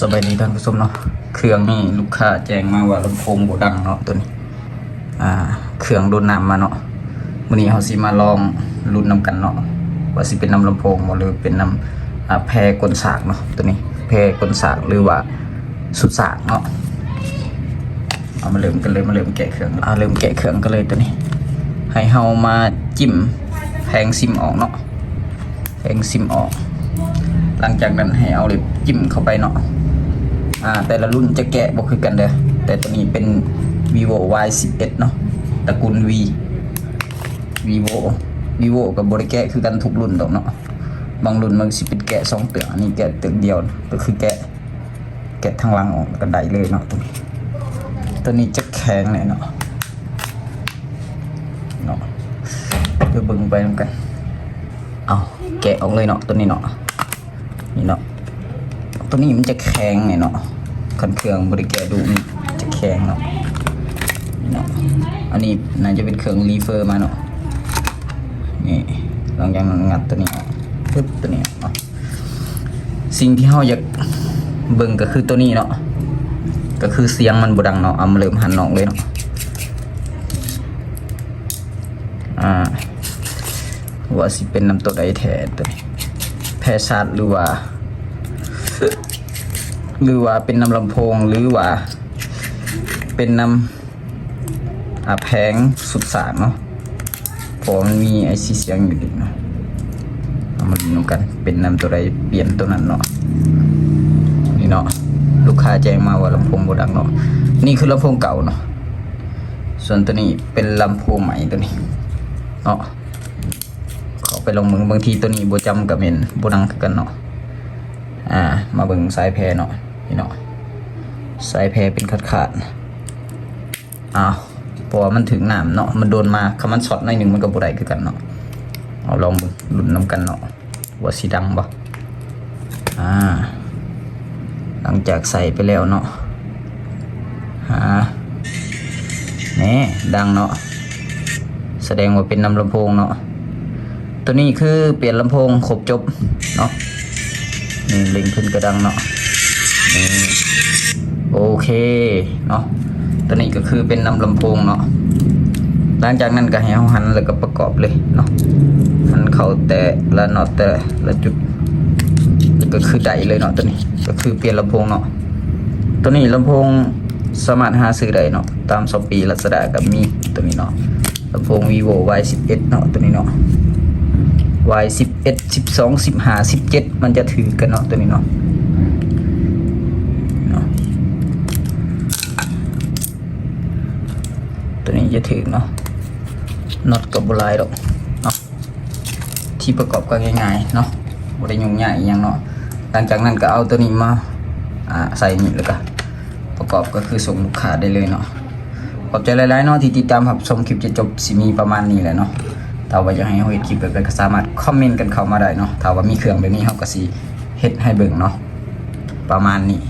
สบายดีท่านผู้ชมเนาะเครื่องนี่ลูกค้าแจ้งมาว่าลำโพงบ่ดังเนาะตัวนี้เครื่องโดนน้ำมาเนาะมื้อนี้เฮาสิมาลองลุ้นนำกันเนาะว่าสิเป็นน้ำลำโพงบ่หรือเป็นน้ำแพรกลสากเนาะตัวนี้แพรกลสากหรือว่าสุดสากเนาะเอามาเริ่มกันเลยมาเริ่มแกะเครื่องเริ่มแกะเครื่องกันเลยตัวนี้ให้เฮามาจิ้มแผงซิมออกเนาะแผงซิมออกหลังจากนั้นให้เอาเล็บจิ้มเข้าไปเนาะแต่ละรุ่นจะแกะบ่คือกันเด้อแต่ตัวนี้เป็น vivo Y11 เนาะตระกูล vivo กับบริแกะคือกันทุกรุ่นดอกเนาะบางรุ่นมันสิเป็นแกะ2เตือกอันนี้แกะเตือกเดียวก็คือแกะทางหลังออกกันได้เลยเนาะตัวนี้จะแข็งหน่อยเนาะเดี๋ยวเบิ่งไปนำกันเอาแกะออกเลยเนาะตัวนี้เนาะนี่เนาะตัวนี้มันจะแข็งไงเนาะคันเครื่องบริแกะดูมันจะแข็งเนาะนี่เนาะอันนี้น่าจะเป็นเครื่องรีเฟอร์มาเนาะนี่หลังจากนั้นงัดตัวนี้ปึ๊บตัวนี้เนาะสิ่งที่เราอยากเบิ่งก็คือตัวนี้เนาะก็คือเสียงมันบ่ดังเนาะเอามาเริ่มหันออกเลยเนาะว่าสิเป็นน้ำตัวใดแท้ตัวนี้แพรชาร์จหรือว่าเป็นน้ำลำโพงหรือว่าเป็นน้ำแผงสุดสากเนาะเพราะมันมีไอซีเสียงอยู่ดิเนาะเอามาดูกันเป็นน้ำตัวใดเปลี่ยนตัวนั้นเนาะนี่เนาะลูกค้าแจ้งมาว่าลำโพงบ่ดังเนาะนี่คือลำโพงเก่าเนาะส่วนตัวนี้เป็นลำโพงใหม่ตัวนี้เนาะเขาไปลองมึงบางทีตัวนี้บ่จำกับเห็นบ่ดังคือกันเนาะมาเบิ่งสายแพรเนาะนี่เนาะสายแพรเป็นขาดเพราะว่ามันถึงน้ำเนาะมันโดนมาคำมันช็อตหน่อยหนึ่งมันก็บ่ได้คือกันเนาะเอาลองเบิ่งลุ้นนำกันเนาะว่าสิดังบ่หลังจากใส่ไปแล้วเนาะนี่ดังเนาะแสดงว่าเป็นน้ำลำโพงเนาะตัวนี้คือเปลี่ยนลำโพงครบจบเนาะนี่เล็งขึ้นกระดังเนาะนี่โอเคเนาะตัวนี้ก็คือเป็นน้ำลำโพงเนาะหลังจากนั้นก็ให้หันแล้วก็ประกอบเลยเนาะหันเข้าแต่ละน็อตแต่ละจุดก็คือได้เลยเนาะตัวนี้ก็คือเปลี่ยนลำโพงเนาะตัวนี้ลำโพงสามารถหาซื้อได้เนาะตาม Shopee Lazada กับมีตัวนี้เนาะลำโพง vivo Y11 เนาะตัวนี้เนาะY11 12 15 17มันจะถือกันเนาะตัวนี้เนาะตัวนี้จะถือเนาะน็อตกับโบราณดอกเนาะที่ประกอบก็ง่ายๆเนาะบ่ได้ยุ่งยากอีหยังเนาะหลังจากนั้นก็เอาตัวนี้มาใส่นี่แล้วก็ประกอบก็คือส่งลูกค้าได้เลยเนาะขอบใจหลายๆเนาะที่ติดตามรับชมคลิปจนจบสิมีประมาณนี้แหละเนาะถ้าว่าอยากให้เฮาเฮ็ดคลิปแบบใดก็สามารถคอมเมนต์กันเข้ามาได้เนาะถ้าว่ามีเครื่องแบบนี้เฮาก็สิเฮ็ดให้เบิ่งเนาะประมาณนี้